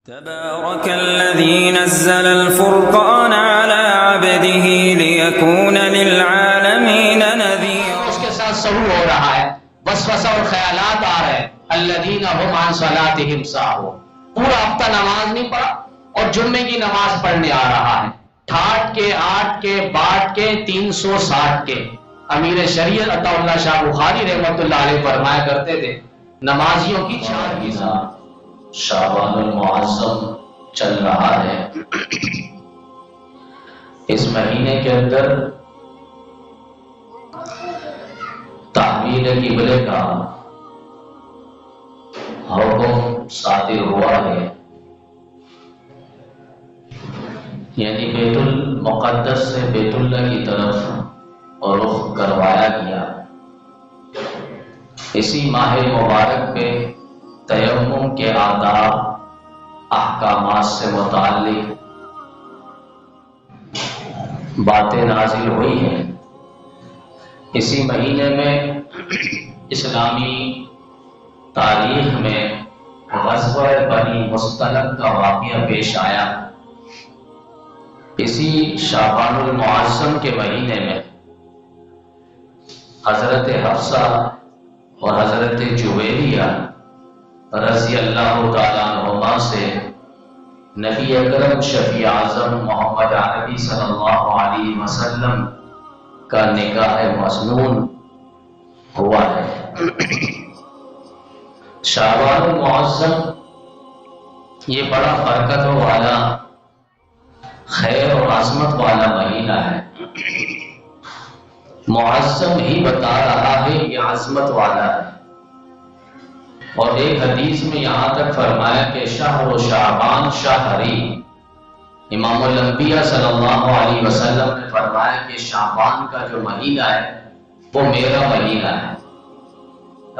تبارك الذي نزل الفرقان على عبده ليكون للعالمين نذيرا. اس کے ساتھ سہو ہو رہا ہے، وسوسہ اور خیالات آ رہے ہیں. الذین هم عن صلاتهم ساہون. پورا ہفتہ نماز نہیں پڑھا اور جمعے کی نماز پڑھنے آ رہا ہے. ٹھاٹ کے، آٹ کے، باٹ کے، 360 کے. امیر شریعت عطا اللہ شاہ بخاری رحمۃ اللہ علیہ فرمایا کرتے تھے، نمازیوں کی 4 غذا. شعبان المعظم چل رہا ہے. اس مہینے کے اندر تحویل قبلے کا حکم صادر ہوا ہے، یعنی بیت المقدس سے بیت اللہ کی طرف رخ کروایا گیا. اسی ماہ مبارک پہ تیمم کے آداب احکامات سے متعلق باتیں نازل ہوئی ہیں. اسی مہینے میں اسلامی تاریخ میں غزوہ بنی مصطلق کا واقعہ پیش آیا. اسی شعبان المعظم کے مہینے میں حضرت حفصہ اور حضرت جویریہ رضی اللہ تعالیٰ عنہما سے نبی اکرم شفیع اعظم محمد عربی صلی اللہ علیہ وسلم کا نکاح مسنون ہوا ہے. شعبان المعظم یہ بڑا برکت والا، خیر اور عظمت والا مہینہ ہے. معظم ہی بتا رہا ہے یہ عظمت والا ہے. اور ایک حدیث میں یہاں تک فرمایا کہ شہر شعبان شہری. امام الانبیاء صلی اللہ علیہ وسلم نے فرمایا کہ شعبان کا جو مہینہ ہے وہ میرا مہینہ ہے.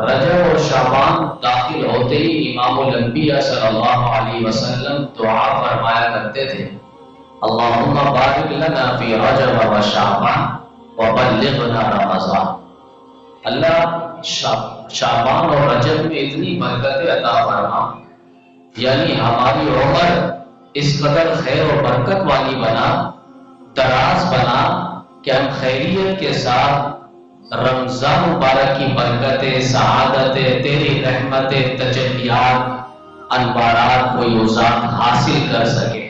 رجب اور شعبان داخل ہوتے ہی امام الانبیاء صلی اللہ علیہ وسلم دعا فرمایا کرتے تھے، اللہم بارک لنا فی رجب و شعبان وبلغنا رمضان. اللہ شعبان اور رجب میں اتنی برکتیں عطا فرما، یعنی ہماری عمر اس قدر خیر و برکت والی بنا، دراز بنا کہ ہم خیریت کے ساتھ رمضان مبارک کی برکتیں، سعادتیں، تیری رحمتیں، تجلیات، انوارات و یوزات حاصل کر سکے.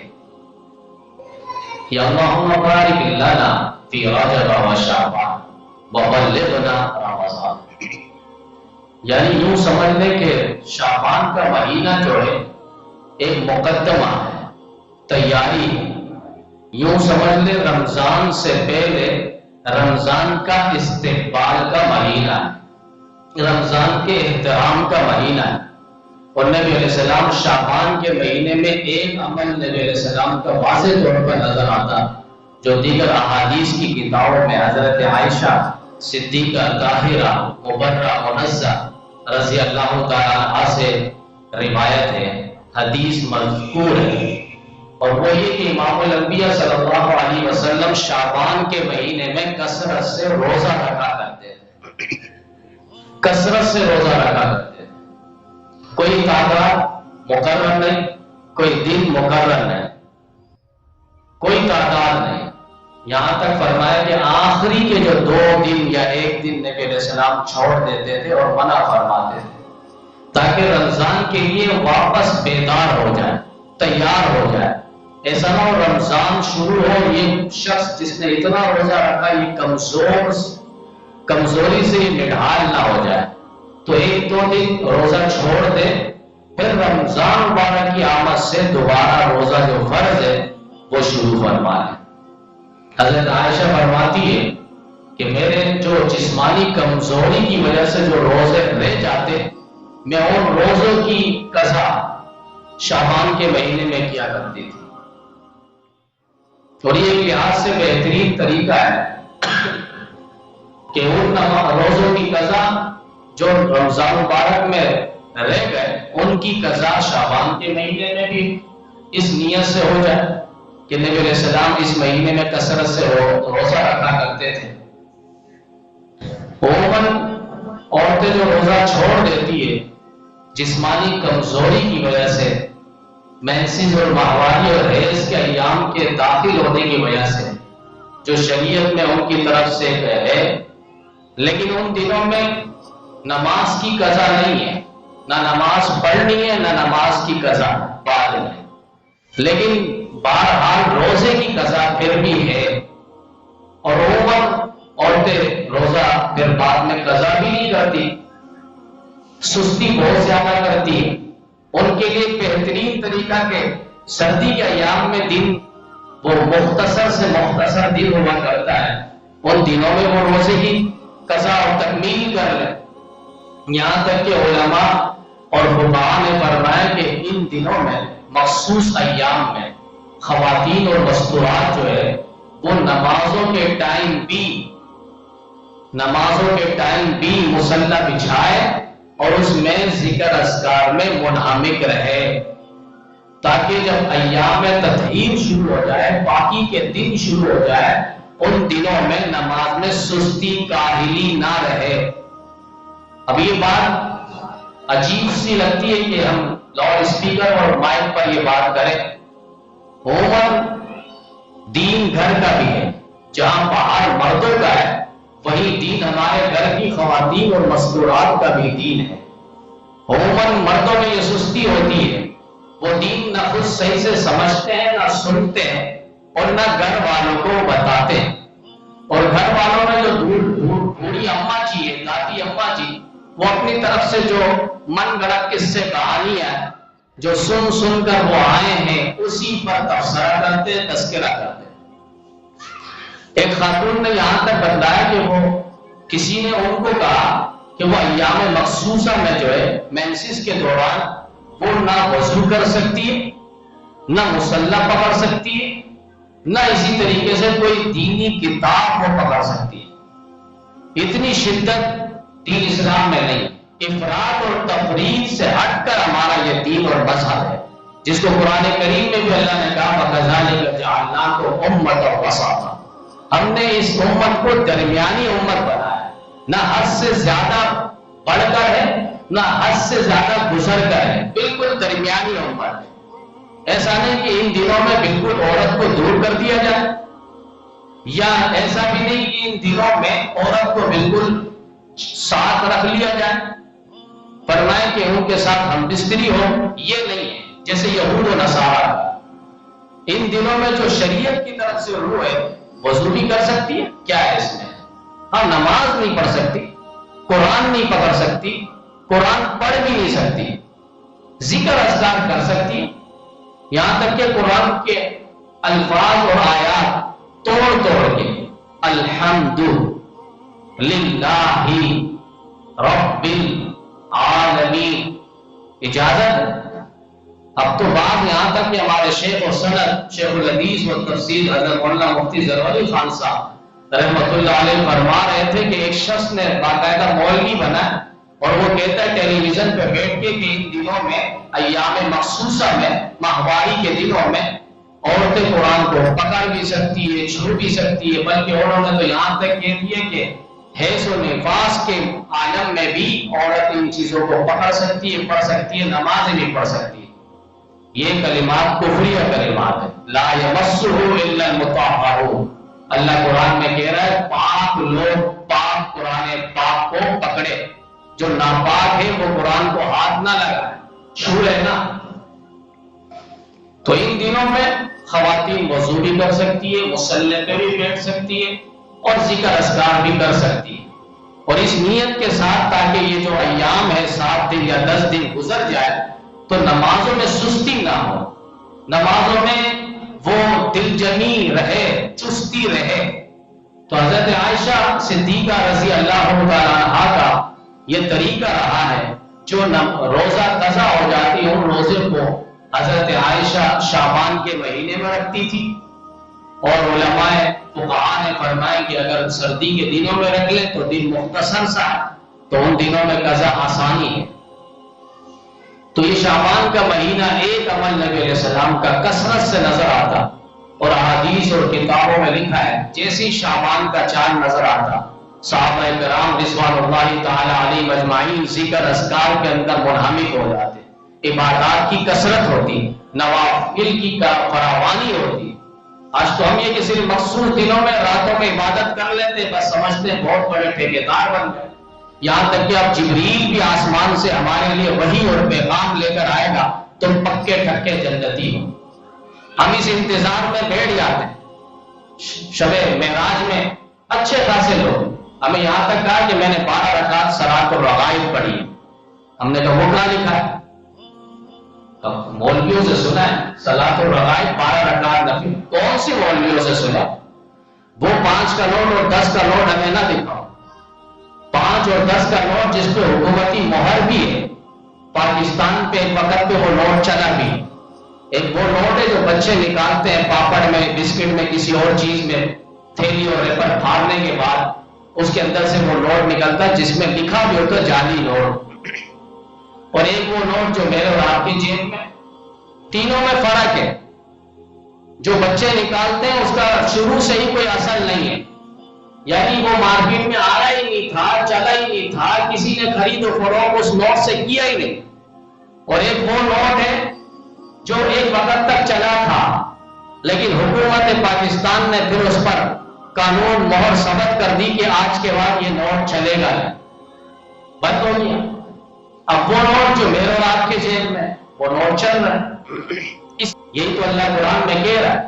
یا اللہم بارک لنا فی رجب و شعبان وبلغنا رمضان. یعنی یوں سمجھ لیں کہ شعبان کا مہینہ جو ہے ایک مقدمہ ہے، تیاری ہے. یوں سمجھ لیں رمضان سے پہلے رمضان کا استقبال کا مہینہ ہے، رمضان کے احترام کا مہینہ ہے. اور نبی علیہ السلام شعبان کے مہینے میں ایک عمل نبی علیہ السلام کا واضح طور پر نظر آتا، جو دیگر احادیث کی کتابوں میں حضرت عائشہ صدیقہ طاہرہ مبرہ منزہ رضی اللہ تعالیٰ عنہ سے روایت ہے، حدیث مذکور ہے. اور وہ یہ کہ امام الانبیاء صلی اللہ علیہ وسلم شعبان کے مہینے میں کثرت سے روزہ رکھا کرتے تھے، کثرت سے روزہ رکھا کرتے تھے. کوئی تعداد مقرر نہیں، کوئی دن مقرر نہیں، کوئی تعداد نہیں. یہاں تک فرمایا کہ آخری کے جو 2 دن یا 1 دن نبی علیہ السلام چھوڑ دیتے تھے اور منع فرماتے تھے، تاکہ رمضان کے لیے واپس بیدار ہو جائے، تیار ہو جائے. ایسا نہ ہو رمضان شروع ہو، یہ شخص جس نے اتنا روزہ رکھا یہ کمزوری سے نڈھال نہ ہو جائے. تو 1-2 دن روزہ چھوڑ دے، پھر رمضان مبارک کی آمد سے دوبارہ روزہ جو فرض ہے وہ شروع فرما لے. حضرت عائشہ فرماتی ہے کہ میرے جو جسمانی کمزوری کی وجہ سے جو روزے رہ جاتے، میں ان روزوں کی قضا شعبان کے مہینے میں کیا کرتی تھی. اور یہ ایک لحاظ سے بہترین طریقہ ہے کہ ان روزوں کی قضا جو رمضان مبارک میں رہ گئے ان کی قضا شعبان کے مہینے میں بھی اس نیت سے ہو جائے کہ نبی علیہ السلام اس مہینے میں کثرت سے روزہ رکھا کرتے تھے. عموماً عورتیں جو روزہ چھوڑ دیتی ہے جسمانی کمزوری کی وجہ سے مینسز اور ماہواری اور حیض کے ایام کے داخل ہونے کی وجہ سے جو شریعت میں ان کی طرف سے ہے، لیکن ان دنوں میں نماز کی قضا نہیں ہے، نہ نماز پڑھنی ہے نہ نماز کی قضا بعد میں، لیکن بہرحال روزے کی قضا پھر بھی ہے۔ اور عورتیں روزہ پھر بعد میں قضا بھی نہیں کرتی، سستی بہت زیادہ کرتی ہے۔ ان کے لیے بہترین طریقہ کہ سردی کے ایام میں دن وہ مختصر سے مختصر دن ہوا کرتا ہے، ان دنوں میں وہ روزے کی قضا اور تکمیل کر لیں۔ یہاں تک کہ علماء اور فقہاء نے فرمایا کہ ان دنوں میں مخصوص ایام میں خواتین اور مستورات جو ہے وہ نمازوں کے ٹائم بھی مصلی بچھائے اور اس میں ذکر اذکار میں منہمک رہے، تاکہ جب ایام تطہیر شروع ہو جائے، باقی کے دن شروع ہو جائے، ان دنوں میں نماز میں سستی کاہلی نہ رہے۔ اب یہ بات عجیب سی لگتی ہے کہ ہم لاؤڈ اسپیکر اور مائک پر یہ بات کریں، عموماً دین گھر کا بھی ہے، جہاں باہر مردوں کا ہے وہی دین ہمارے گھر کی خواتین اور مستورات کا بھی دین ہے۔ عموماً مردوں میں یہ سستی ہوتی ہے، وہ دین نہ خود صحیح سے سمجھتے ہیں نہ سنتے ہیں اور نہ گھر والوں کو بتاتے ہیں، اور گھر والوں میں جو بوڑھی اماں جی ہے، دادی اماں جی، وہ اپنی طرف سے جو من گھڑت قصے کہانیاں جو سن کر وہ آئے ہیں اسی پر تبصرہ کرتے، تذکرہ کرتے۔ ایک خاتون نے یہاں تک بتایا کہ وہ کسی نے ان کو کہا کہ وہ ایام مخصوصہ میں جو ہے مینسز کے دوران وہ نہ وضو کر سکتی ہے، نہ مصلی پکڑ سکتی ہے، نہ اسی طریقے سے کوئی دینی کتاب وہ پکڑ سکتی ہے۔ اتنی شدت دین اسلام میں نہیں، افراط اور تفریط سے ہٹ کر ہمارا یہ دین اور مذہب ہے، جس کو قرآن کریم میں بھی اللہ نے کہا وَكَذَلِكَ جَعَلْنَاكُمْ أُمَّةً وَسَطًا، ہم نے اس امت کو درمیانی امت بنایا، نہ حد سے زیادہ بڑھ کر ہے نہ حد سے زیادہ گزر کر ہے، بالکل درمیانی امت ہے۔ ایسا نہیں کہ ان دنوں میں بالکل عورت کو دور کر دیا جائے، یا ایسا بھی نہیں کہ ان دنوں میں عورت کو بالکل ساتھ رکھ لیا جائے، فرمائے کہ ان کے ساتھ ہم بستری ہو، یہ نہیں ہے جیسے یہود و نصارہ۔ ان دنوں میں جو شریعت کی طرف سے روح ہے وضو بھی کر سکتی ہے، کیا ہے اس میں؟ ہاں، نماز نہیں پڑھ سکتی، قرآن نہیں پکڑ سکتی، قرآن پڑھ بھی نہیں سکتی، ذکر اذکار کر سکتی، یہاں تک کہ قرآن کے الفاظ اور آیات توڑ کے الحمد للہ رب العالمین اجازت ہے۔ اب تو بات یہاں تک کہ ہمارے شیخ و سند شیخ الحدیث و تفسیر حضرت مولانا مفتی ظفر علی خان صاحب رحمۃ اللہ علیہ فرما رہے تھے کہ ایک شخص نے باقاعدہ مولوی بنا اور وہ کہتا ہے ٹیلی ویژن پہ بیٹھ کے کہ ان دنوں میں ایام مخصوصہ میں ماہواری کے دنوں میں عورتیں قرآن کو پکڑ بھی سکتی ہے، چھو بھی سکتی ہے، بلکہ انہوں نے تو یہاں تک کہہ دیا کہ حیض و نفاس کے عالم میں بھی عورت ان چیزوں کو پکڑ سکتی ہے، پڑھ سکتی ہے، نمازیں بھی پڑھ سکتی ہے۔ یہ کلمات کفریہ کلمات ہیں، لا یمسہ الا المطہرون۔ اللہ قرآن میں کہہ رہا ہے پاک لوگ پاک قرآن پاک کو پکڑے، جو ناپاک ہے وہ قرآن کو ہاتھ نہ لگائے، چھو لینا۔ تو ان دنوں میں خواتین وضو بھی کر سکتی ہے، مصلی پہ بھی بیٹھ سکتی ہے اور ذکر اذکار بھی کر سکتی ہے، اور اس نیت کے ساتھ تاکہ یہ جو ایام ہے 7 دن یا 10 دن گزر جائے تو نمازوں میں سستی نہ ہو، نمازوں میں وہ دل جمی رہے، چستی رہے۔ تو حضرت عائشہ صدیقہ رضی اللہ تعالیٰ عنہا کا یہ طریقہ رہا ہے، جو روزہ قضا ہو جاتی ان روزے کو حضرت عائشہ شعبان کے مہینے میں رکھتی تھی، اور علماء فقہاء نے فرمایا کہ اگر سردی کے دنوں میں رکھ لیں تو دن مختصر سا ہے تو ان دنوں میں قضا آسانی ہے۔ تو یہ شعبان کا مہینہ ایک عمل نبی علیہ السلام کا کثرت سے نظر آتا، اور احادیث اور کتابوں میں لکھا ہے جیسی شعبان کا چاند نظر آتا صحابہ کرام رضوان اللہ تعالی علیہم اجمعین ذکر اذکار کے اندر منہمک ہو جاتے، عبادات کی کثرت ہوتی، نوافل کی فراوانی ہوتی۔ آج تو ہم یہ کہ صرف مخصوص دنوں میں راتوں میں عبادت کر لیتے، بس سمجھتے ہیں بہت بڑے ٹھیکیدار بن گئے۔ یہاں تک کہ اب جبریل بھی آسمان سے ہمارے لیے وحی اور پیغام لے کر آئے گا، تم پکے ٹھکے جنتی ہو۔ ہم اس انتظار میں بیٹھ جاتے ہیں۔ شب معراج میں اچھے خاصے لوگ ہمیں یہاں تک کہا کہ میں نے 12 رکعت صلاۃ الرغائب پڑھی۔ ہم نے کہا وہ کہاں لکھا ہے؟ مولویوں سے سنا ہے صلاۃ الرغائب 12 رکعت نفل۔ کون سی مولویوں سے سنا؟ وہ 5 کا نوٹ اور 10 کا نوٹ ہمیں نہ دکھاؤ۔ 5 اور 10 کا نوٹ جس پہ حکومتی مہر بھی ہے، پاکستان پہ ایک وقت پہ وہ نوٹ چلا بھی ہے۔ ایک وہ نوٹ ہے جو بچے نکالتے ہیں پاپڑ میں، بسکٹ میں، کسی اور چیز میں، تھیلی اور ریپر پھاڑنے کے بعد اس کے اندر سے وہ نوٹ نکلتا ہے جس میں لکھا بھی ہوتا ہے جعلی نوٹ۔ اور ایک وہ نوٹ جو میرے اور آپ کی جیب میں، تینوں میں فرق ہے۔ جو بچے نکالتے ہیں اس کا شروع سے ہی کوئی اصل نہیں ہے، یعنی وہ مارکیٹ میں آیا ہی نہیں تھا، چلا ہی نہیں تھا، کسی نے خرید و فروخت اس نوٹ سے کیا ہی نہیں۔ اور ایک وہ نوٹ ہے جو ایک وقت تک چلا تھا، لیکن حکومت پاکستان نے پھر اس پر قانون مہر ثبت کر دی کہ آج کے بعد یہ نوٹ چلے گا، بند ہو گیا۔ اب وہ نوٹ جو میرے اور آپ کے جیب میں، وہ نوٹ چل رہا ہے۔ یہی تو اللہ قرآن میں کہہ رہا ہے،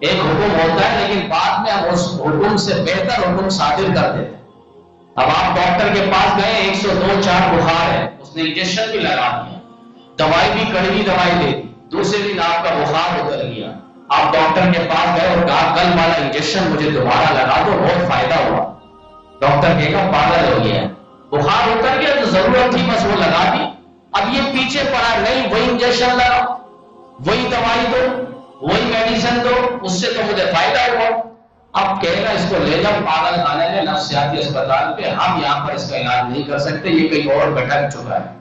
ایک حکم ہوتا ہے لیکن بعد میں ہم اس حکم سے بہتر حکم صادر کر دیتے ہیں۔ اب آپ ڈاکٹر کے پاس گئے، 102/4 بخار ہے، اس نے انجیکشن بھی لگا دیا، دوائی بھی کڑوی دوائی دے دی، دوسرے دن آپ کا بخار اتر گیا۔ آپ ڈاکٹر کے پاس گئے اور کہا کل والا انجیکشن مجھے دوبارہ لگا دو، بہت فائدہ ہوا۔ ڈاکٹر کہے گا پاگل ہو گیا، بخار اتر گیا تو ضرورت تھی بس وہ لگا دی، اب یہ پیچھے پڑا نہیں، وہی انجیکشن لگا، وہی دوائی دو، وہی میڈیسن دو، اس سے تو مجھے فائدہ ہوا۔ اب کہے گا اس کو لے جاؤ پاگل خانے میں، نفسیاتی اسپتال پہ، ہم یہاں پر اس کا علاج نہیں کر سکتے، یہ کہیں اور بھٹک چکا ہے۔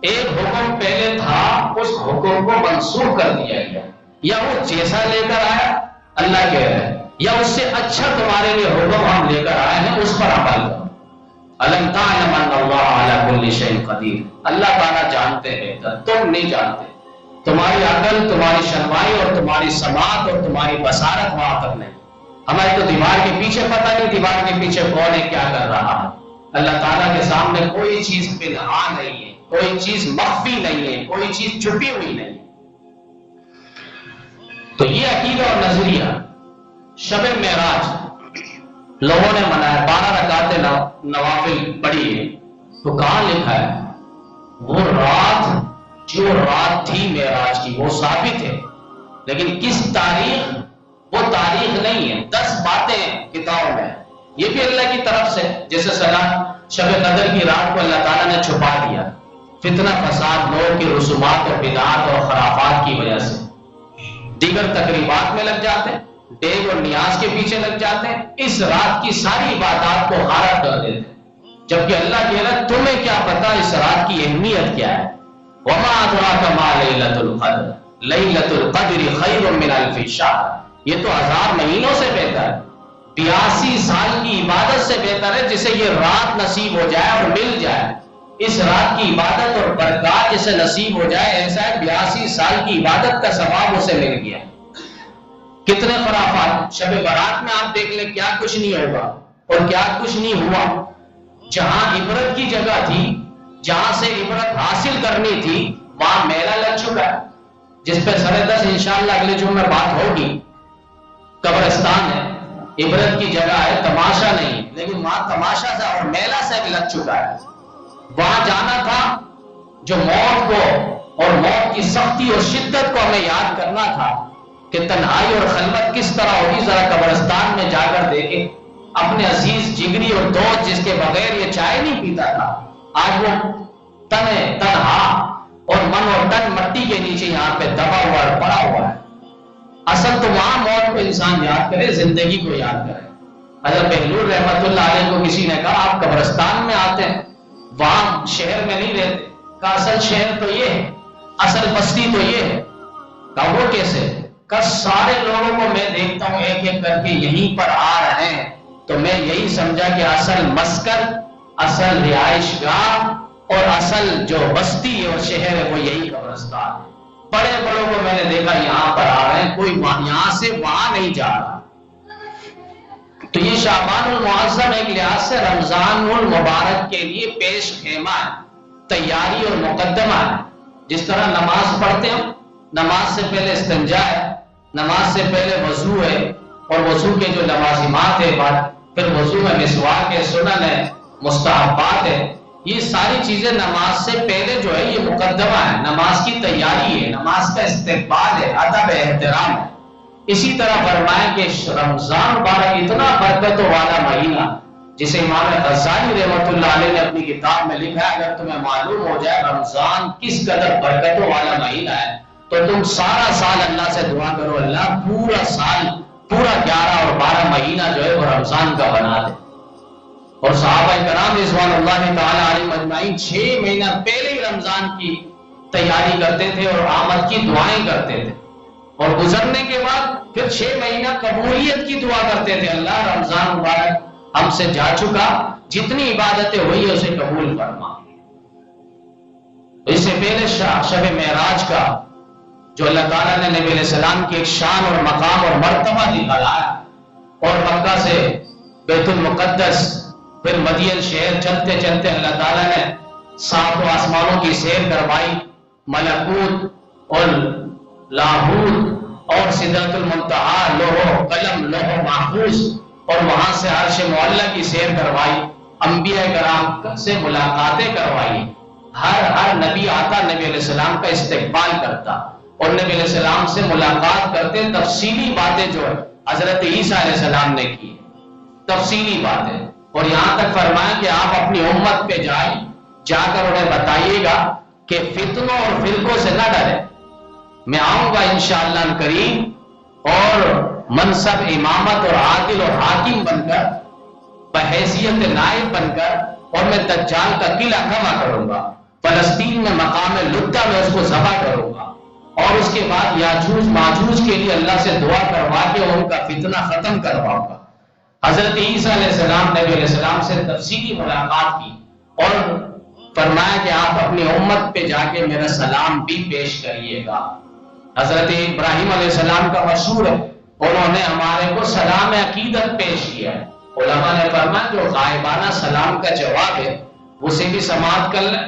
ایک حکم پہلے تھا، اس حکم کو منسوخ کر دیا گیا، یا وہ جیسا لے کر آیا اللہ کہہ رہا ہے، یا اس سے اچھا تمہارے لیے حکم ہم لے کر آئے ہیں، اس پر عمل کرو۔ الم تعلم ان اللہ علی کل شیء قدیر، اللہ تعالیٰ جانتے ہیں، تم نہیں جانتے۔ تمہاری عقل، تمہاری شنوائی اور تمہاری سماعت اور تمہاری بصارت وہاں تک نہیں۔ ہماری تو دیوار کے پیچھے پتہ نہیں دیوار کے پیچھے کون ہے، کیا کر رہا ہے۔ اللہ تعالیٰ کے سامنے کوئی چیز پنہان نہیں ہے، کوئی چیز مخفی نہیں ہے، کوئی چیز چھپی ہوئی نہیں ہے۔ تو یہ عقیدہ اور نظریہ شب معراج لوگوں نے منایا، 12 رکعت نوافل پڑھی ہے، تو کہاں لکھا ہے؟ وہ رات جو رات تھی معراج کی وہ ثابت ہے، لیکن کس تاریخ وہ تاریخ نہیں ہے۔ 10 باتیں کتابوں میں، یہ بھی اللہ کی طرف سے، جیسے شب قدر کی رات کو اللہ تعالیٰ نے چھپا دیا، فتنہ فساد لوگوں کی رسومات اور بدعات اور خرافات کی وجہ سے۔ دیگر تقریبات میں لگ جاتے ہیں، ڈیگ اور نیاز کے پیچھے لگ جاتے ہیں، اس رات کی ساری عبادات کو غارت کر دیتے ہیں، جبکہ اللہ کہہ رہا ہے تمہیں کیا پتا اس رات کی اہمیت کیا ہے۔ وما ادراک ما لیلۃ القدر، لیلۃ القدر خیر من الف شہر، یہ تو 1000 مہینوں سے بہتر ہے، 82 سال کی عبادت سے بہتر ہے جسے یہ رات نصیب ہو جائے اور مل جائے۔ اس رات کی عبادت اور برکات جسے نصیب ہو جائے، ایسا ہے 82 سال کی عبادت کا ثواب اسے مل گیا۔ کتنے خرافات شب برات میں آپ دیکھ لیں، کیا کچھ نہیں ہوگا اور کیا کچھ نہیں ہوا۔ جہاں عبرت کی جگہ تھی، جہاں سے عبرت حاصل کرنی تھی، وہاں میلہ لگ چکا ہے، جس پہ 10:30 انشاءاللہ اگلے جمعے میں بات ہوگی۔ قبرستان ہے، عبرت کی جگہ ہے، تماشا نہیں، لیکن وہاں تماشا سے اور میلہ سے بھی لگ چکا ہے۔ وہاں جانا تھا جو موت کو اور موت کی سختی اور شدت کو ہمیں یاد کرنا تھا کہ تنہائی اور خلوت کس طرح ہوگی، ذرا قبرستان میں جا کر دیکھیں۔ اپنے عزیز جگری اور دوست جس کے بغیر یہ چائے نہیں پیتا تھا، آج وہ تنہا اور من اور تن مٹی کے نیچے یہاں پہ دبا ہوا اور پڑا ہوا ہے۔ اصل تو وہاں موت کو انسان یاد کرے، زندگی کو یاد کرے۔ حضرت بہلول رحمت اللہ علیہ کو کسی نے کہا آپ قبرستان میں آتے ہیں، وہاں شہر میں نہیں رہتے؟ کہا اصل شہر تو یہ ہے، اصل بستی تو یہ ہے۔ کہا وہ کیسے؟ کہا سارے لوگوں کو میں دیکھتا ہوں ایک ایک کر کے یہیں پر آ رہے ہیں، تو میں یہی سمجھا کہ اصل مسکن، اصل رہائش گاہ اور اصل جو بستی اور شہر ہے وہ یہی قبرستان ہے. بڑے بڑوں کو میں نے دیکھا یہاں پر آ رہے ہیں، کوئی یہاں سے وہاں نہیں جا رہا. تو یہ شعبان المعظم ایک لحاظ سے رمضان المبارک کے لیے پیش خیمہ ہے، تیاری اور مقدمہ ہے. جس طرح نماز پڑھتے ہیں، نماز سے پہلے استنجا ہے، نماز سے پہلے وضو ہے، اور وضو کے جو لوازمات ہے، پھر وضو میں مسواک ہے، سنن ہے، مستحبات ہے. یہ ساری چیزیں نماز سے پہلے جو ہے یہ مقدمہ ہے، نماز کی تیاری ہے، نماز کا استقبال ہے، ادب احترام ہے. اسی طرح فرمایا کہ رمضان مبارک اتنا برکتوں والا مہینہ، جسے امام غزالی رحمۃ اللہ علیہ نے اپنی کتاب میں لکھا ہے، اگر تمہیں معلوم ہو جائے رمضان کس قدر برکتوں والا مہینہ ہے تو تم سارا سال اللہ سے دعا کرو، اللہ پورا سال، پورا 11 اور 12 مہینہ جو ہے وہ رمضان کا بنا دے. اور صحابہ کرام رضوان اللہ تعالی علیہم اجمعین 6 مہینہ پہلے ہی رمضان کی تیاری کرتے تھے اور آمد کی دعائیں کرتے تھے، اور گزرنے کے بعد پھر 6 مہینہ قبولیت کی دعا کرتے تھے، اللہ رمضان مبارک ہم سے جا چکا، جتنی عبادتیں ہوئی ہے اسے قبول فرما. اس سے پہلے شب معراج کا جو اللہ تعالیٰ نے نبی علیہ السلام کی ایک شان اور مقام اور مرتبہ دکھایا، اور مکہ سے بیت المقدس پھر مدین شہر چلتے چلتے اللہ تعالیٰ نے 7 آسمانوں کی سیر کروائی، ملکوت اور لاہوت اور سدرۃ المنتہا، لوح و قلم، لوح و محفوظ، اور وہاں سے عرش معلیٰ کی سیر کروائی، انبیاء کرام سے ملاقاتیں کروائی. ہر نبی آتا، نبی علیہ السلام کا استقبال کرتا اور نبی علیہ السلام سے ملاقات کرتے. تفصیلی باتیں جو حضرت عیسیٰ علیہ السلام نے کی، تفصیلی باتیں، اور یہاں تک فرمایا کہ آپ اپنی امت پہ جائیں، جا کر انہیں بتائیے گا کہ فتنوں اور فرقوں سے نہ ڈرے، میں آؤں گا انشاءاللہ کریم، اور منصب امامت اور عادل اور حاکم بن کر، بحیثیت نائب بن کر، اور میں دجال کا قلعہ کھڑا کروں گا، فلسطین میں مقام لدہ میں اس کو ذبح کروں گا، اور اس کے بعد یاجوج ماجوج کے لیے اللہ سے دعا کروا کے ان کا فتنہ ختم کرواؤں گا. حضرت عیسیٰ علیہ السلام نبی علیہ السلام سے تفصیلی ملاقات کی اور فرمایا کہ آپ اپنی امت پہ جا کے میرا سلام بھی پیش کریے گا. حضرت ابراہیم علیہ السلام کا مشہور ہے، انہوں نے ہمارے کو سلام عقیدت پیش کیا ہے. علماء نے فرمایا جو غائبانہ سلام کا جواب ہے اسے بھی سماعت کر لیں.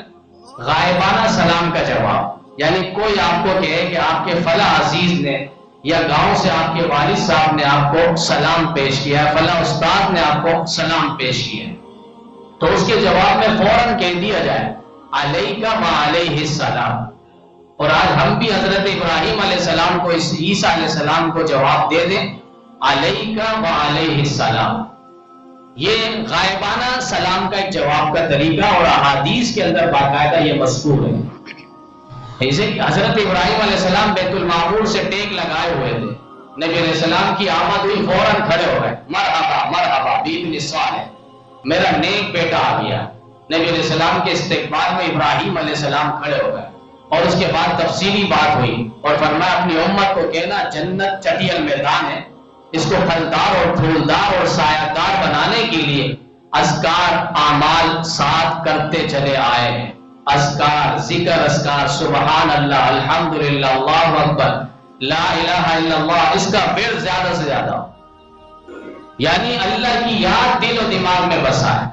غائبانہ سلام کا جواب یعنی کوئی آپ کو کہے کہ آپ کے فلاں عزیز نے یا گاؤں سے آپ کے والد صاحب نے آپ کو سلام پیش کیا ہے، فلاں استاد نے آپ کو سلام پیش کیا ہے، تو اس کے جواب میں فوراً کہہ دیا جائے علیکہ و علیہ السلام. اور آج ہم بھی حضرت ابراہیم علیہ السلام کو، اس عیسیٰ علیہ السلام کو جواب دے دیں علیکہ و علیہ السلام. یہ غائبانہ سلام کا ایک جواب کا طریقہ اور احادیث کے اندر باقاعدہ یہ مذکور ہے. اسے حضرت ابراہیم علیہ السلام بیت المعمور سے ٹیک لگائے ہوئے تھے، نبی علیہ السلام کی آمد ہوئی، فوراً کھڑے ہو گئے، مرحبا مرحبا بابن صالح، میرا نیک بیٹا آ گیا. نبی علیہ السلام کے استقبال میں ابراہیم علیہ السلام کھڑے ہو گئے، اور اس کے بعد تفصیلی بات ہوئی اور فرمایا اپنی امت کو کہنا جنت چٹیل میدان ہے، اس کو پھلدار اور پھولدار اور سایہ دار بنانے کے لیے اذکار اعمال ساتھ کرتے چلے آئے ہیں. اذکار، ذکر اذکار، سبحان اللہ، الحمدللہ، اللہ اکبر، لا الہ الا اللہ، اس کا ورد زیادہ سے زیادہ، یعنی اللہ کی یاد دل و دماغ میں بسا ہے.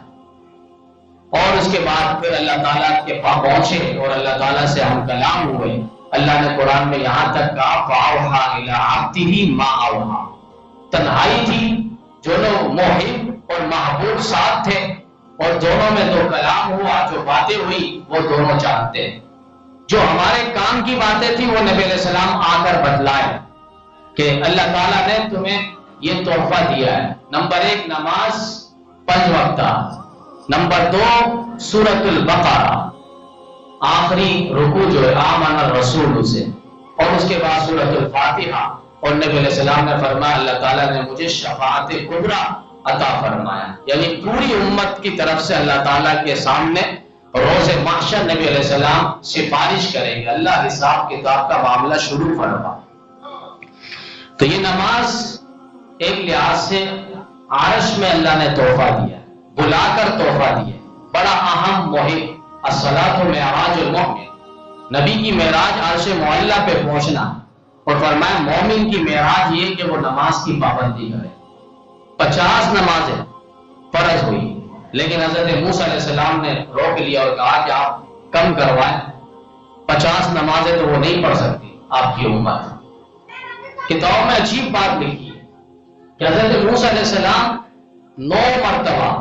اور اس کے بعد پھر اللہ تعالیٰ کے پاس پہنچے اور اللہ تعالیٰ سے ہم کلام ہوئے. اللہ نے قرآن میں یہاں تک کہا فَأَوْحَىٰ إِلَىٰ عَبْدِهِ مَا أَوْحَىٰ. تنہائی تھی، جو لوگ محب اور محبوب ساتھ تھے، اور دونوں میں جو کلام ہوا، جو باتیں ہوئی، وہ دونوں جانتے ہیں. جو ہمارے کام کی باتیں تھی وہ نبی علیہ السلام آ کر بتلائے کہ اللہ تعالیٰ نے تمہیں یہ تحفہ دیا ہے. نمبر 1 نماز 5 وقتہ، نمبر 2 سورۃ البقرہ آخری رکوع جو ہے آمن الرسول سے، اور اس کے بعد سورۃ الفاتحہ. اور نبی علیہ السلام نے فرمایا اللہ تعالیٰ نے مجھے شفاعت کبریٰ عطا فرمایا، یعنی پوری امت کی طرف سے اللہ تعالیٰ کے سامنے روز محشر نبی علیہ السلام سفارش کریں گے، اللہ حساب کتاب کا معاملہ شروع فرما. تو یہ نماز ایک لحاظ سے عرش میں اللہ نے تحفہ دیا، بلا کر تحفہ دیا، بڑا اہم مہم الصلاۃ معراج المؤمن، نبی کی معراج عرش معلیٰ پہ پہنچنا، اور فرمایا مومن کی معراج یہ کہ وہ نماز کی پابندی کرے۔ 50 نمازیں فرض ہوئی، لیکن حضرت موسیٰ علیہ السلام نے روک لیا اور کہا کہ آپ کم کروائیں، 50 نمازیں تو وہ نہیں پڑھ سکتی آپ کی امت۔ کتاب میں عجیب بات لکھی ہے کہ حضرت موسیٰ علیہ السلام 9 مرتبہ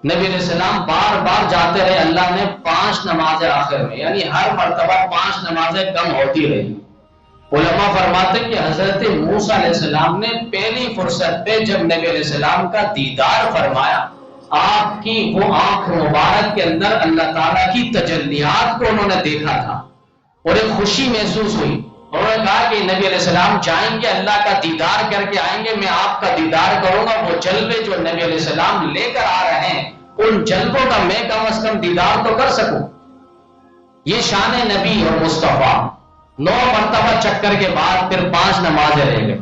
نبی علیہ السلام بار بار جاتے رہے، اللہ نے 5 نمازیں آخر میں، یعنی ہر مرتبہ 5 نمازیں کم ہوتی رہی۔ علماء فرماتے کہ حضرت موسیٰ علیہ السلام نے پہلی فرصت پہ جب نبی علیہ السلام کا دیدار فرمایا، آپ کی وہ آنکھ مبارک کے اندر اللہ تعالیٰ کی تجلیات کو انہوں نے دیکھا تھا اور ایک خوشی محسوس ہوئی۔ انہوں نے کہا کہ نبی علیہ السلام جائیں گے، اللہ کا دیدار کر کے آئیں گے، میں آپ کا دیدار کروں گا، وہ جلوے جو نبی علیہ السلام لے کر آ رہے ہیں ان جلووں کا میں کم از کم دیدار تو کر سکوں۔ یہ شان نبی اور مصطفیٰ۔ 9 مرتبہ چکر کے بعد پھر 5 نمازیں رہ گئی،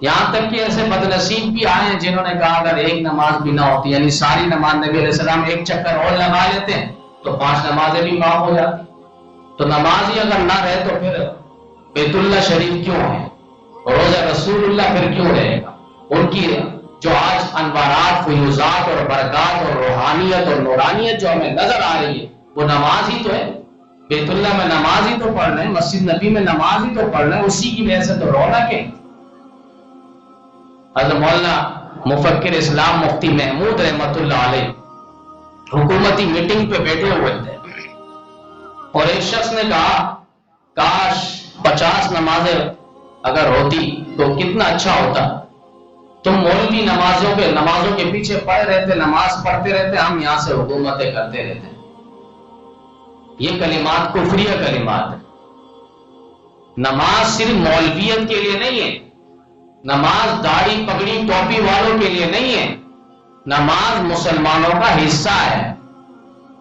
یہاں تک کہ ایسے بدنصیب بھی آئے ہیں جنہوں نے کہا اگر ایک نماز بھی نہ ہوتی، یعنی ساری نماز نبی علیہ السلام ایک چکر اور لگا لیتے ہیں تو 5 نمازیں بھی معاف ہو جاتی۔ تو نماز ہی اگر نہ رہے تو پھر بیت اللہ شریف کیوں ہے، روزہ رسول اللہ پھر کیوں رہے گا؟ ان کی جو آج انوارات، فیوزات اور برکات اور روحانیت اور نورانیت جو ہمیں نظر آ رہی ہے وہ نماز ہی تو ہے۔ بیت اللہ میں نماز ہی تو پڑھ رہے ہیں، مسجد نبی میں نماز ہی تو پڑھ رہے ہیں، اسی کی وجہ سے تو رونق ہے۔ حضرت مولانا مفکر اسلام مفتی محمود رحمت اللہ علیہ حکومتی میٹنگ پہ بیٹھے ہوئے تھے اور ایک شخص نے کہا کاش 50 نمازیں اگر ہوتی تو کتنا اچھا ہوتا، تم مولوی نمازوں کے پیچھے پڑے رہتے، نماز پڑھتے رہتے، ہم یہاں سے حکومتیں کرتے رہتے۔ یہ کلمات کفریہ کلمات ہے۔ نماز صرف مولویت کے لیے نہیں ہے، نماز داڑھی پگڑی ٹوپی والوں کے لیے نہیں ہے، نماز مسلمانوں کا حصہ ہے۔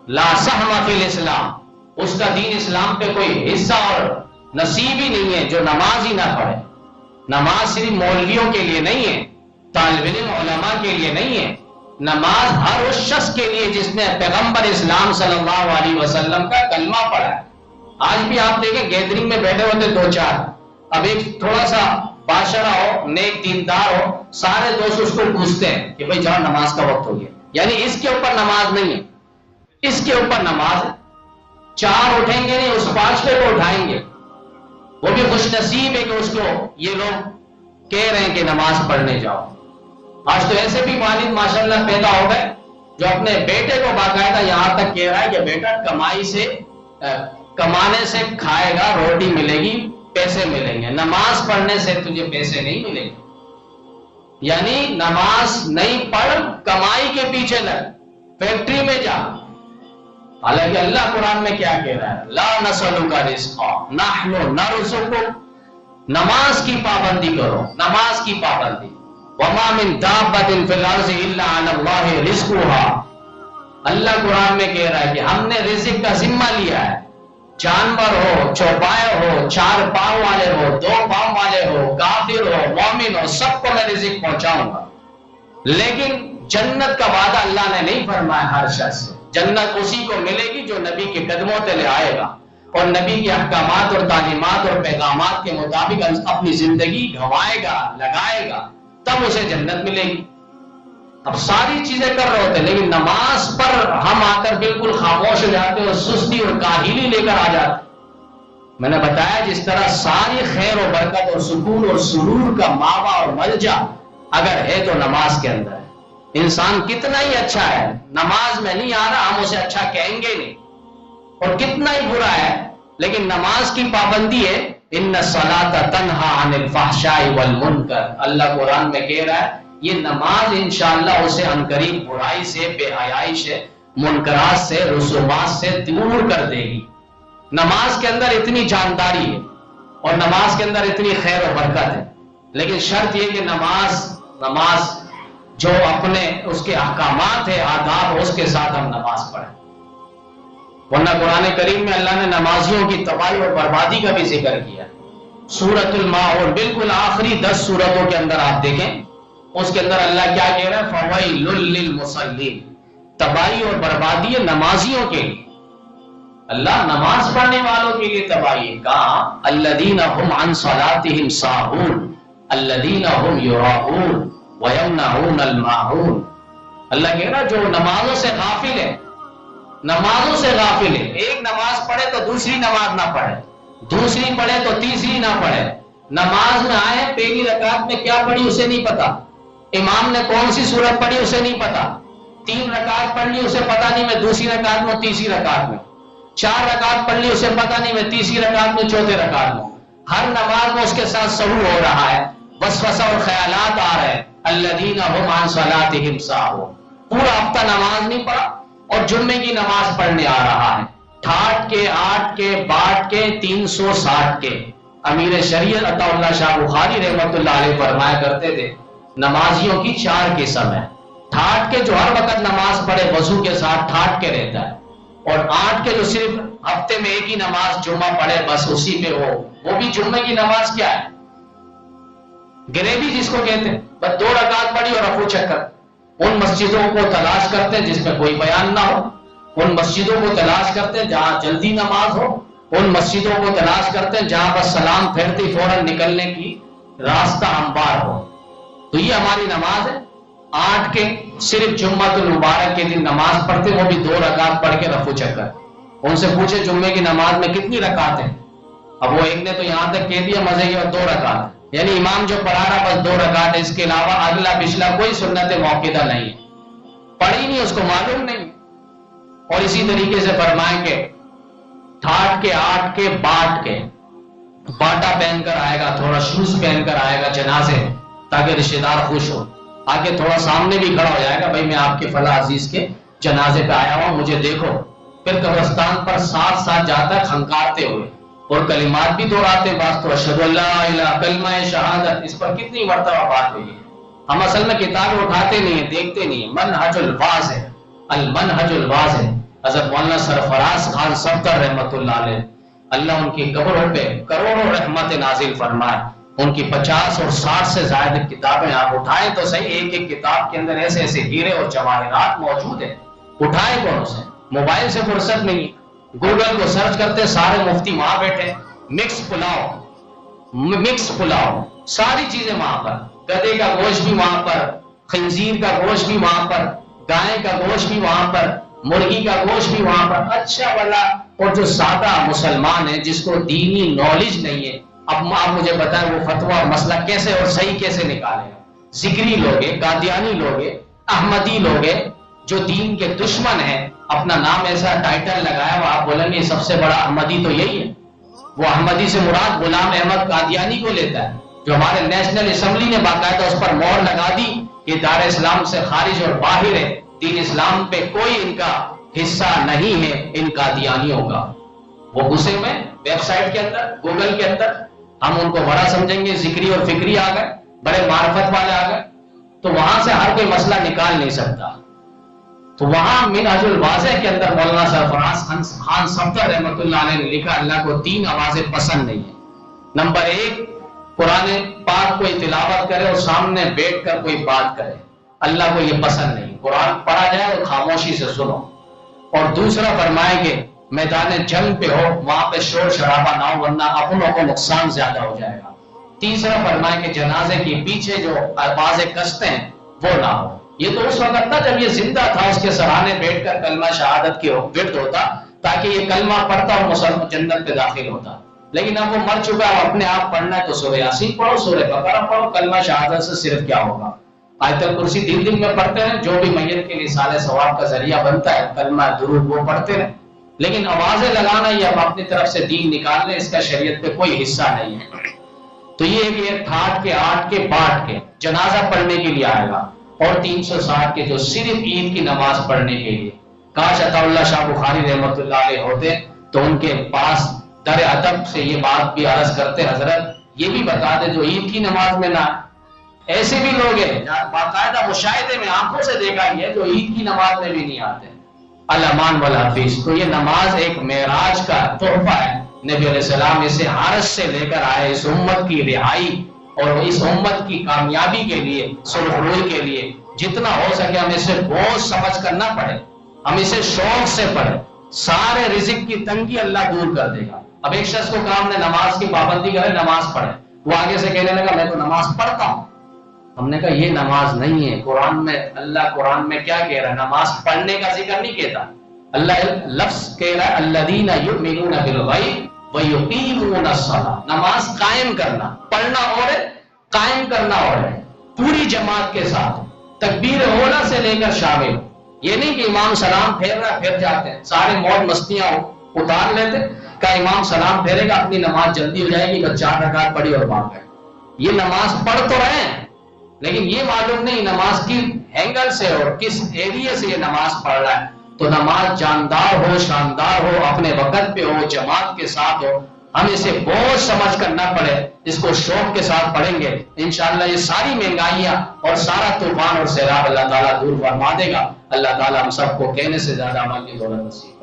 لا سہم فی الاسلام، اس کا دین اسلام پہ کوئی حصہ اور نصیب ہی نہیں ہے جو نماز ہی نہ پڑھے۔ نماز صرف مولویوں کے لیے نہیں ہے، طالب علم علماء کے لیے نہیں ہے، نماز ہر اس شخص کے لیے جس نے پیغمبر اسلام صلی اللہ علیہ وسلم کا کلمہ پڑھا ہے۔ آج بھی آپ دیکھیں گیدرنگ میں بیٹھے ہوتے 2-4، اب ایک تھوڑا سا باشرہ ہو، نیک دیندار ہو، سارے دوست اس کو پوچھتے ہیں کہ بھائی جاؤ نماز کا وقت ہو گیا، یعنی اس کے اوپر نماز نہیں ہے، اس کے اوپر نماز ہے۔ 4 اٹھیں گے نہیں، اس 5ویں کو اٹھائیں گے، وہ بھی خوش نصیب ہے کہ اس کو یہ لوگ کہہ رہے ہیں کہ نماز پڑھنے جاؤ۔ آج تو ایسے بھی والد ماشاءاللہ پیدا ہو گئے جو اپنے بیٹے کو باقاعدہ یہاں تک کہہ رہا ہے کہ بیٹا کمانے سے کھائے گا، روٹی ملے گی، پیسے ملیں گے، نماز پڑھنے سے تجھے پیسے نہیں ملیں گے۔ یعنی نماز نہیں پڑھ، کمائی کے پیچھے لگ، فیکٹری میں جا۔ حالانکہ اللہ قرآن میں کیا کہہ رہا ہے؟ لا نسألک رزقا نحن نرزقک، نماز کی پابندی کرو، نماز کی پابندی۔ وما من دابۃ فی الارض الا علی اللہ رزقها، اللہ قرآن میں کہہ رہا ہے کہ ہم نے رزق کا ذمہ لیا ہے، جانور ہو، چوپائے ہو، 4 پاؤں والے ہو، 2 پاؤں والے ہو، کافر ہو، مومن ہو، سب کو میں رزق پہنچاؤں گا۔ لیکن جنت کا وعدہ اللہ نے نہیں فرمایا ہر شخص سے، جنت اسی کو ملے گی جو نبی کے قدموں تلے آئے گا اور نبی کے احکامات اور تعلیمات اور پیغامات کے مطابق اپنی زندگی گھوائے گا، لگائے گا، تب اسے جنت ملے گی۔ اب ساری چیزیں کر رہے ہوتے ہیں لیکن نماز پر ہم آ کر بالکل خاموش ہو جاتے اور سستی اور کاہلی لے کر آ جاتے۔ میں نے بتایا جس طرح ساری خیر و برکت اور سکون اور سرور کا ماوا اور ملجا اگر ہے تو نماز کے اندر ہے۔ انسان کتنا ہی اچھا ہے، نماز میں نہیں آ رہا ہم اسے اچھا کہیں گے نہیں، اور کتنا ہی برا ہے لیکن نماز کی پابندی ہے۔ ان الصلاۃ تنہی عن الفحشاء والمنکر، اللہ قرآن میں کہہ رہا ہے یہ نماز انشاءاللہ اسے عنقریب برائی سے، بے حیائی سے، منکرات سے، رسومات سے دور کر دے گی۔ نماز کے اندر اتنی جانداری ہے اور نماز کے اندر اتنی خیر و برکت ہے، لیکن شرط یہ کہ نماز جو اپنے اس کے احکامات ہے، آداب، اس کے ساتھ ہم نماز پڑھیں، ورنہ قرآن کریم میں اللہ نے نمازیوں کی تباہی اور بربادی کا بھی ذکر کیا۔ سورۃ الماعون بالکل آخری 10 سورتوں کے اندر آپ دیکھیں، اس کے اندر اللہ کیا کہہ رہا ہے؟ فویل للمصلین، تباہی اور بربادی ہے نمازیوں کے لیے۔ اللہ نماز پڑھنے والوں کے لیے تباہی. کہا الذین هم عن صلاتهم ساہون الذین هم یراؤون ویمنعون الماعون. اللہ کہہ رہا جو نمازوں سے غافل ہے، نمازوں سے غافل ہے. ایک نماز پڑھے تو دوسری نماز نہ پڑھے، دوسری پڑھے تو تیسری نہ پڑھے. نماز میں آئے پہلی رکعت میں کیا پڑھی اسے نہیں پتا، امام نے کون سی سورت پڑھی اسے نہیں پتا، 3 رکعت پڑھ لی اسے پتا نہیں میں دوسری رکعت میں تیسری رکعت میں، 4 رکعت پڑھ لی اسے پتا نہیں میں تیسری رکعت میں چوتھے رکعت میں. ہر نماز میں اس کے ساتھ سہو ہو رہا ہے، وسوسہ اور خیالات آ رہے ہیں. الذین هم عن صلاتهم ساہون. پورا ہفتہ نماز نہیں پڑھا اور جمعے کی نماز پڑھنے آ رہا ہے. ٹھاٹ کے 8 کے باٹ کے 360 کے. امیر شریعت عطا اللہ شاہ بخاری رحمۃ اللہ علیہ فرمایا کرتے تھے نمازیوں کی 4 قسم ہے. ٹھاٹ کے جو ہر وقت نماز پڑھے وضو کے ساتھ ٹھاٹ کے رہتا ہے، اور 8 کے جو صرف ہفتے میں ایک ہی نماز جمعہ پڑھے بس اسی پہ ہو. وہ بھی جمعے کی نماز کیا ہے، گریوی جس کو کہتے ہیں، بس 2 رکعت پڑھی اور رفع چکر. ان مسجدوں کو تلاش کرتے ہیں جس میں کوئی بیان نہ ہو، ان مسجدوں کو تلاش کرتے ہیں جہاں جلدی نماز ہو، ان مسجدوں کو تلاش کرتے ہیں جہاں بس سلام پھیرتے فوراً نکلنے کی راستہ ہموار ہو. تو یہ ہماری نماز ہے. 8 کے صرف جمعۃ المبارک کے دن نماز پڑھتے، وہ بھی 2 رکعت پڑھ کے رفع چکر. ان سے پوچھے جمعے کی نماز میں کتنی رکعت ہیں، اب وہ ایک نے تو یہاں تک کہہ دیا مزے کی 2 رکعت، یعنی امام جو پڑھا رہا بس 2 رکعت ہے، اس کے علاوہ اگلا پچھلا کوئی سنت موقدہ نہیں ہے، پڑھی نہیں، اس کو معلوم نہیں. اور اسی طریقے سے فرمائیں کہ ٹھاٹ کے 8 کے باٹ کے باٹا پہن کر آئے گا، تھوڑا شوز پہن کر آئے گا جنازے، تاکہ رشتہ دار خوش ہو. آگے تھوڑا سامنے بھی کھڑا ہو جائے گا، بھائی میں آپ کے فلاں عزیز کے جنازے پہ آیا ہوں مجھے دیکھو. پھر قبرستان پر ساتھ ساتھ جاتا ہے کھنکارتے ہوئے، اور کلمات بھی دہراتے. بعض تو اشہد ان لا الہ کلمہ شہادت، اس پر کتنی مرتبہ بات ہوئی ہے. ہم اصل میں کتاب اٹھاتے نہیں ہیں، دیکھتے نہیں ہیں. منہج الواضح ہے، المنہج الواضح ہے. حضرت مولانا سرفراز خان صفدر رحمۃ اللہ علیہ، اللہ ان کی قبروں پہ کروڑوں رحمت نازل فرمائے. ان کی 50 اور 60 سے زائد کتابیں آپ اٹھائیں تو صحیح، ایک ایک کتاب کے اندر ایسے ایسے ہیرے اور جواہرات موجود ہیں. اٹھائیں کون سے، موبائل سے فرصت نہیں. گوگل کو سرچ کرتے سارے مفتی وہاں بیٹھے. مکس پلاؤ ساری چیزیں وہاں پر، گدے کا گوشت بھی وہاں پر، خنزیر کا گوشت بھی وہاں پر، گائے کا گوشت بھی وہاں پر، مرغی کا گوشت بھی وہاں پر. اچھا والا. اور جو سادہ مسلمان ہے جس کو دینی نالج نہیں ہے، اب آپ مجھے بتائیں وہ فتویٰ اور مسئلہ کیسے اور صحیح کیسے نکالے گا. ذکری لوگ ہیں، قادیانی لوگ ہیں، احمدی لوگ ہیں جو دین کے دشمن ہیں، اپنا نام ایسا ٹائٹل لگایا وہ آپ بولیں گے سب سے بڑا احمدی تو یہی ہے. وہ احمدی سے مراد غلام احمد قادیانی کو لیتا ہے، جو ہمارے نیشنل اسمبلی نے باقاعدہ اس پر مہر لگا دی کہ دار اسلام سے خارج اور باہر ہے، دین اسلام پہ کوئی ان کا حصہ نہیں ہے ان قادیانیوں کا. وہ گھسے میں ویب سائٹ کے اندر، گوگل کے اندر، ہم ان کو بڑا سمجھیں گے، ذکری اور فکری آ گئے، بڑے معرفت والے آ گئے، تو وہاں سے ہر کوئی مسئلہ نکال نہیں سکتا. تو وہاں منہج الواضح کے اندر مولانا سرفراز خان صفدر رحمۃ اللہ علیہ نے لکھا اللہ کو 3 آوازیں پسند نہیں ہیں. نمبر 1، قرآن پاک کوئی تلاوت کرے اور سامنے بیٹھ کر کوئی بات کرے، اللہ کو یہ پسند نہیں. قرآن پڑھا جائے اور خاموشی سے سنو. اور دوسرا فرمائے کہ میدان جنگ پہ ہو، وہاں پہ شور شرابہ نہ ہو ورنہ اپنوں کو نقصان زیادہ ہو جائے گا. تیسرا فرمائے کہ جنازے کے پیچھے جو آوازیں کستے ہیں وہ نہ ہو. یہ تو اس وقت تھا جب یہ زندہ تھا، اس کے سرانے بیٹھ کر کلمہ شہادت کی ورد ہوتا تاکہ یہ کلمہ پڑھتا اور مسلمان جنت پہ داخل ہوتا. لیکن اب وہ مر چکا ہے، اپنے آپ پڑھنا ہے تو سورہ یاسین پڑھو، سورہ بقرہ پڑھو. کلمہ شہادت سے صرف کیا ہوگا؟ آیت الکرسی دن میں پڑھتے ہیں، جو بھی میت کے لیے سال ثواب کا ذریعہ بنتا ہے، کلمہ درود وہ پڑھتے رہیں. لیکن آوازیں لگانا یہ اب اپنی طرف سے دین نکالنے، اس کا شریعت پہ کوئی حصہ نہیں ہے. تو یہ کہ ٹھاٹ کے 8 کے باٹ کے جنازہ پڑھنے کے لیے آئے گا، اور 360 کے جو صرف عید کی نماز پڑھنے کے لیے. کاش عطا اللہ شاہ بخاری رحمۃ اللہ علیہ ہوتے تو ان کے پاس در ادب سے یہ بات بھی عرض کرتے، حضرت یہ بھی بتا دے جو عید کی نماز میں نہ. ایسے بھی لوگ ہیں باقاعدہ مشاہدے میں آنکھوں سے دیکھا ہی ہے جو عید کی نماز میں بھی نہیں آتے. الامان والحفیظ. تو یہ نماز ایک معراج کا تحفہ ہے. نبی علیہ السلام اسے حارس سے لے کر آئے اس امت کی رہائی اور اس امت کی کامیابی کے لیے، سرخروئی کے لیے. جتنا ہو سکے ہم اسے بوجھ سمجھ کر نہ پڑھیں، ہم اسے شوق سے پڑھیں. سارے رزق کی تنگی اللہ دور کر دے گا. اب ایک شخص کو کہا ہم نے نماز کی پابندی کرے، نماز پڑھے، وہ آگے سے کہنے لگا میں تو نماز پڑھتا ہوں. ہم نے کہا یہ نماز نہیں ہے. قرآن میں اللہ قرآن میں کیا کہہ رہا ہے؟ نماز پڑھنے کا ذکر نہیں کہتا. اللہ لفظ کہہ رہا ہے الذین یؤمنون بالغیب ویقیمون الصلاۃ. نماز قائم کرنا، پڑھنا اور قائم کرنا اور ہے، پوری جماعت کے ساتھ تکبیر اولا سے لے کر شامل. یہ نہیں کہ امام سلام پھیر رہا ہے پھر جاتے ہیں، سارے موج مستیاں اتار لیتے کہ امام سلام پھیرے گا اپنی نماز جلدی ہو جائے گی، بس 4 رکعت پڑھی اور بھاگ گئے. یہ نماز پڑھ تو رہے ہیں لیکن یہ معلوم نہیں نماز کی اینگل سے اور کس ایریے سے یہ نماز پڑھ رہا ہے. تو نماز جاندار ہو، شاندار ہو، اپنے وقت پہ ہو، جماعت کے ساتھ ہو. ہم اسے بوجھ سمجھ کر نہ پڑھے، اس کو شوق کے ساتھ پڑھیں گے انشاءاللہ یہ ساری مہنگائیاں اور سارا طوفان اور سیلاب اللہ تعالیٰ دور فرما دے گا. اللہ تعالیٰ ہم سب کو کہنے سے زیادہ عمل کی دولت نصیب